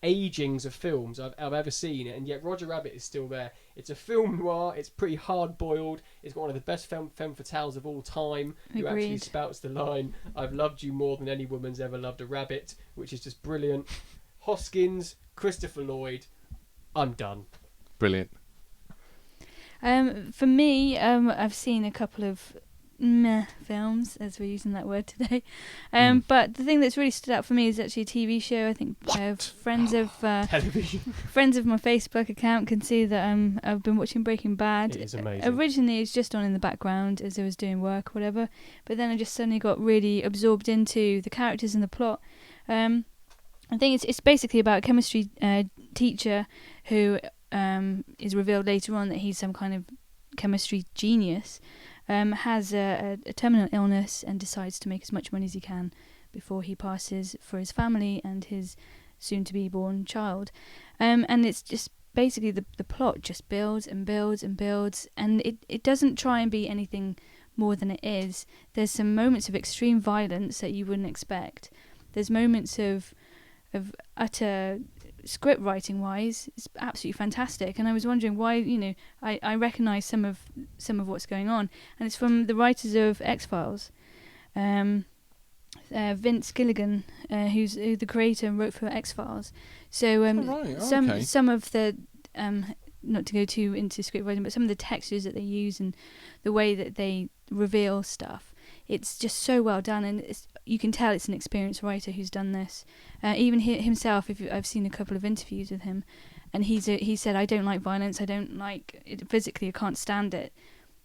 agings of films I've ever seen, and yet Roger Rabbit is still there. It's a film noir. It's pretty hard boiled. It's got one of the best femme fatales of all time, who actually Agreed. spouts the line, "I've loved you more than any woman's ever loved a rabbit," which is just brilliant. Hoskins, Christopher Lloyd, I'm done. Brilliant. For me, I've seen a couple of meh films, as we're using that word today. But the thing that's really stood out for me is actually a TV show. I think friends of television, friends of my Facebook account can see that I've been watching Breaking Bad. It is amazing. Originally, it was just on in the background as I was doing work or whatever. But then I just suddenly got really absorbed into the characters and the plot. I think it's basically about a chemistry teacher who is revealed later on that he's some kind of chemistry genius. Has a terminal illness and decides to make as much money as he can before he passes for his family and his soon-to-be born child. And it's just basically the plot just builds and builds and builds, and it doesn't try and be anything more than it is. There's some moments of extreme violence that you wouldn't expect. There's moments of utter script writing wise, it's absolutely fantastic. And I was wondering why, I recognise some of what's going on, and it's from the writers of X-Files. Vince Gilligan, who's the creator and wrote for X-Files. So some of the not to go too into script writing, but some of the textures that they use and the way that they reveal stuff, it's just so well done, and you can tell it's an experienced writer who's done this. Even himself, I've seen a couple of interviews with him, and he said, "I don't like violence. I don't like it physically. I can't stand it."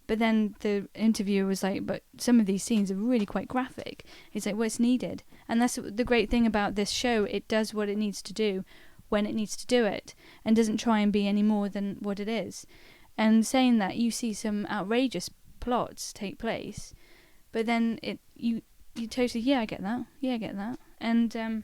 But then the interviewer was like, "But some of these scenes are really quite graphic." He's like, "Well, it's needed," and that's the great thing about this show. It does what it needs to do when it needs to do it, and doesn't try and be any more than what it is. And saying that, you see some outrageous plots take place, but then you totally, I get that, and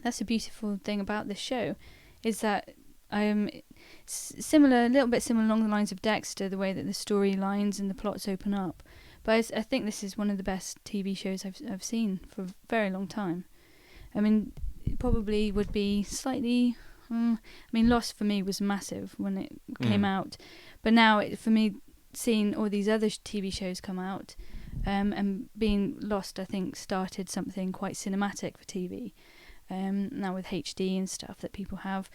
that's the beautiful thing about this show, is that a little bit similar along the lines of Dexter, the way that the storylines and the plots open up. But I think this is one of the best TV shows I've seen for a very long time. I mean, it probably would be slightly. Lost for me was massive when it came out, but now for me, seeing all these other TV shows come out, and being Lost, I think, started something quite cinematic for TV. Now with HD and stuff that people have,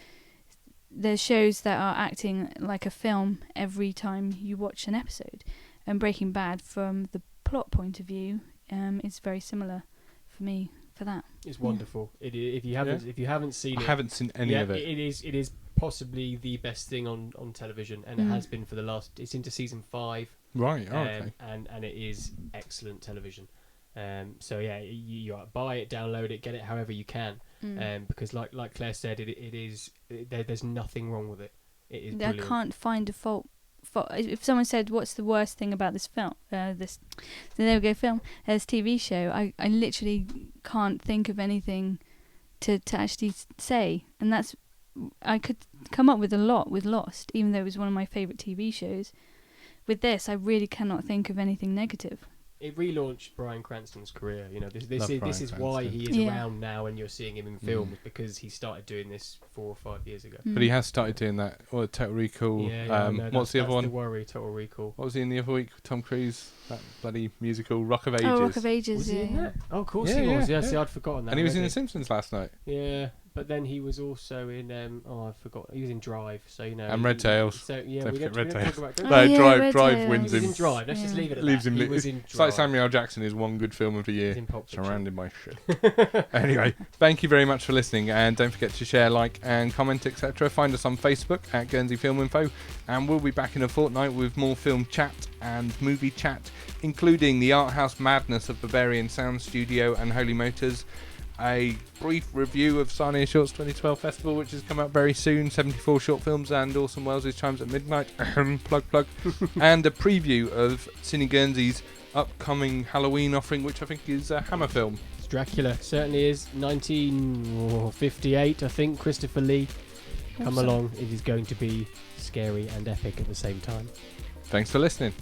there's shows that are acting like a film every time you watch an episode. And Breaking Bad, from the plot point of view, is very similar for me for that. It's wonderful. If you haven't seen it, I haven't seen any of it. It is possibly the best thing on television, and it has been for the last. It's into season 5. Right. Okay. And it is excellent television. So yeah, you buy it, download it, get it however you can, because like Claire said, there's nothing wrong with it. It is brilliant. I can't find a fault. If someone said, "What's the worst thing about this film?" This TV show, I literally can't think of anything to actually say, and that's I could come up with a lot with Lost, even though it was one of my favourite TV shows. With this, I really cannot think of anything negative. It relaunched Bryan Cranston's career. You know, this is why he is around now, and you're seeing him in films because he started doing this 4 or 5 years ago. But he has started doing that. Total Recall. What's the other one? The worry, Total Recall. What was he in the other week? Tom Cruise, that bloody musical Rock of Ages. Oh, Rock of Ages. Was he in that? Oh, of course he was. Yeah, see, I'd forgotten that. And he was in The Simpsons last night. Yeah. But then he was also in I forgot. He was in Drive, so you know. And Red Tails. So yeah, don't we don't Red talk Tails. about Drive wins him. He was in Drive. Let's just leave it at Leaves that. him. He was in It's Drive. like Samuel L. Jackson is one good film of the year, He's in Pulp Fiction. surrounded by shit. Anyway, thank you very much for listening, and don't forget to share, like, and comment, etc. Find us on Facebook at Guernsey Film Info, and we'll be back in a fortnight with more film chat and movie chat, including the art house madness of Bavarian Sound Studio and Holy Motors, a brief review of Sarnia Shorts 2012 Festival, which has come out very soon, 74 short films and Orson Welles' Chimes at Midnight, plug, and a preview of Cine Guernsey's upcoming Halloween offering, which I think is a Hammer film. It's Dracula, certainly is. 1958, I think, Christopher Lee. Come along, it is going to be scary and epic at the same time. Thanks for listening.